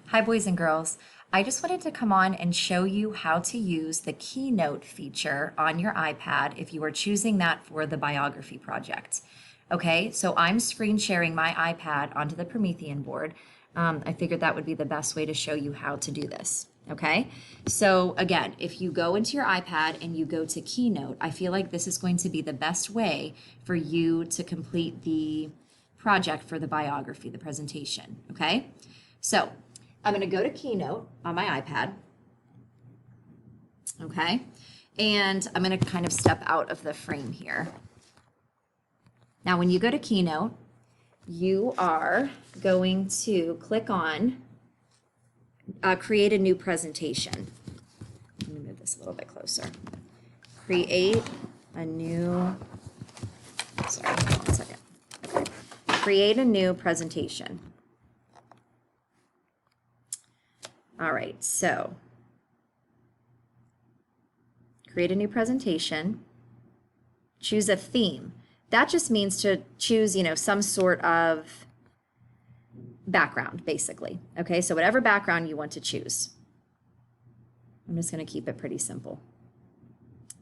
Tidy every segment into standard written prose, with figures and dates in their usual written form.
Hi, boys and girls. I just wanted to come on and show you how to use the Keynote feature on your iPad if you are choosing that for the biography project. Okay, so I'm screen sharing my iPad onto the Promethean board. I figured that would be the best way to show you how to do this. Okay, so again, if you go into your iPad and you go to Keynote, I feel like this is going to be the best way for you to complete the project for the biography, the presentation. Okay, so I'm going to go to Keynote on my iPad, okay? And I'm going to kind of step out of the frame here. Now, when you go to Keynote, you are going to click on Create a New Presentation. Let me move this a little bit closer. Create a new, sorry, hold on a second. Okay. Create a new presentation. All right, so create a new presentation, choose a theme. That just means to choose, some sort of background, basically. Okay, so whatever background you want to choose. I'm just going to keep it pretty simple.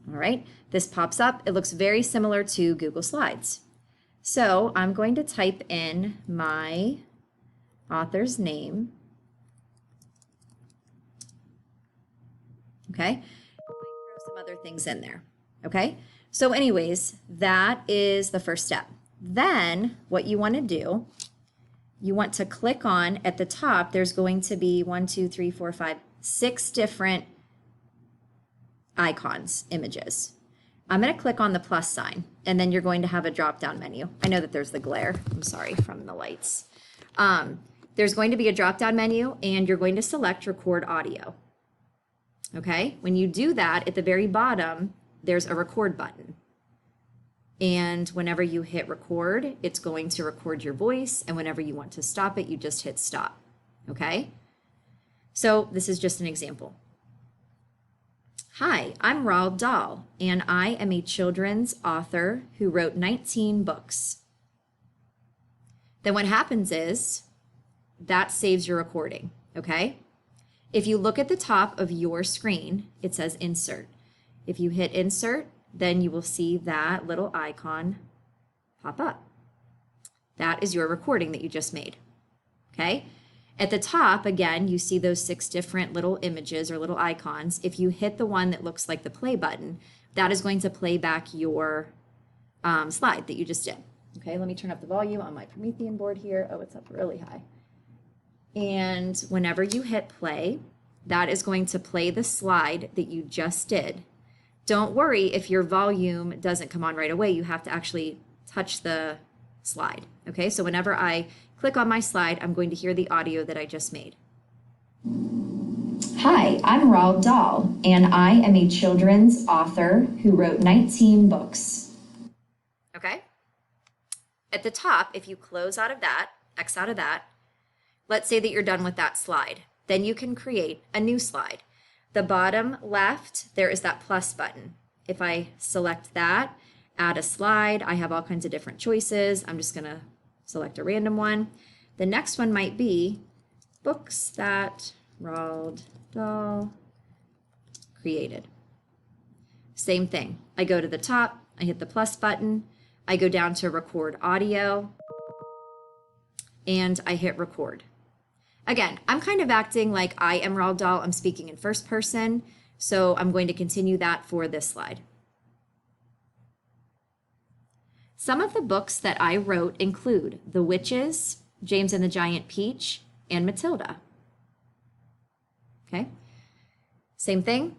All right, this pops up. It looks very similar to Google Slides. So I'm going to type in my author's name. Okay, I might throw some other things in there. Okay, so anyways, that is the first step. Then what you want to do, you want to click on at the top, there's going to be 6 different icons, images. I'm going to click on the plus sign, and then you're going to have a drop down menu. I know that there's the glare, I'm sorry, from the lights. There's going to be a drop down menu, and you're going to select record audio. Okay, when you do that, at the very bottom, there's a record button. And whenever you hit record, it's going to record your voice. And whenever you want to stop it, you just hit stop. Okay, so this is just an example. Hi, I'm Roald Dahl, and I am a children's author who wrote 19 books. Then what happens is that saves your recording. Okay. If you look at the top of your screen, it says insert. If you hit insert, then you will see that little icon pop up. That is your recording that you just made. Okay? At the top, again, you see those 6 different little images or little icons. If you hit the one that looks like the play button, that is going to play back your slide that you just did. Okay, let me turn up the volume on my Promethean board here. Oh, it's up really high. And whenever you hit play, that is going to play the slide that you just did. Don't worry if your volume doesn't come on right away. You have to actually touch the slide. Okay, so whenever I click on my slide, I'm going to hear the audio that I just made. Hi, I'm Roald Dahl, and I am a children's author who wrote 19 books. Okay? At the top, if you close out of that, X out of that, let's say that you're done with that slide. Then you can create a new slide. The bottom left, there is that plus button. If I select that, add a slide, I have all kinds of different choices. I'm just going to select a random one. The next one might be books that Roald Dahl created. Same thing. I go to the top, I hit the plus button, I go down to record audio, and I hit record. Again, I'm kind of acting like I am Roald Dahl. I'm speaking in first person, so I'm going to continue that for this slide. Some of the books that I wrote include The Witches, James and the Giant Peach, and Matilda. Okay, same thing.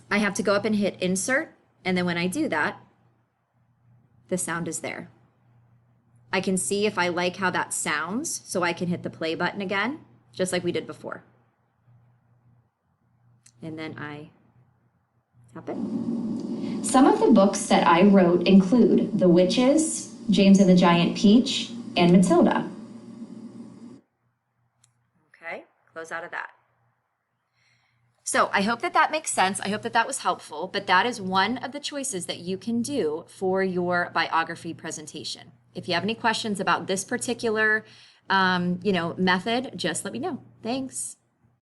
I have to go up and hit insert, and then when I do that, the sound is there. I can see if I like how that sounds, so I can hit the play button again, just like we did before. And then I tap it. Some of the books that I wrote include The Witches, James and the Giant Peach, and Matilda. Okay, close out of that. So I hope that that makes sense. I hope that that was helpful, but that is one of the choices that you can do for your biography presentation. If you have any questions about this particular method, just let me know. Thanks.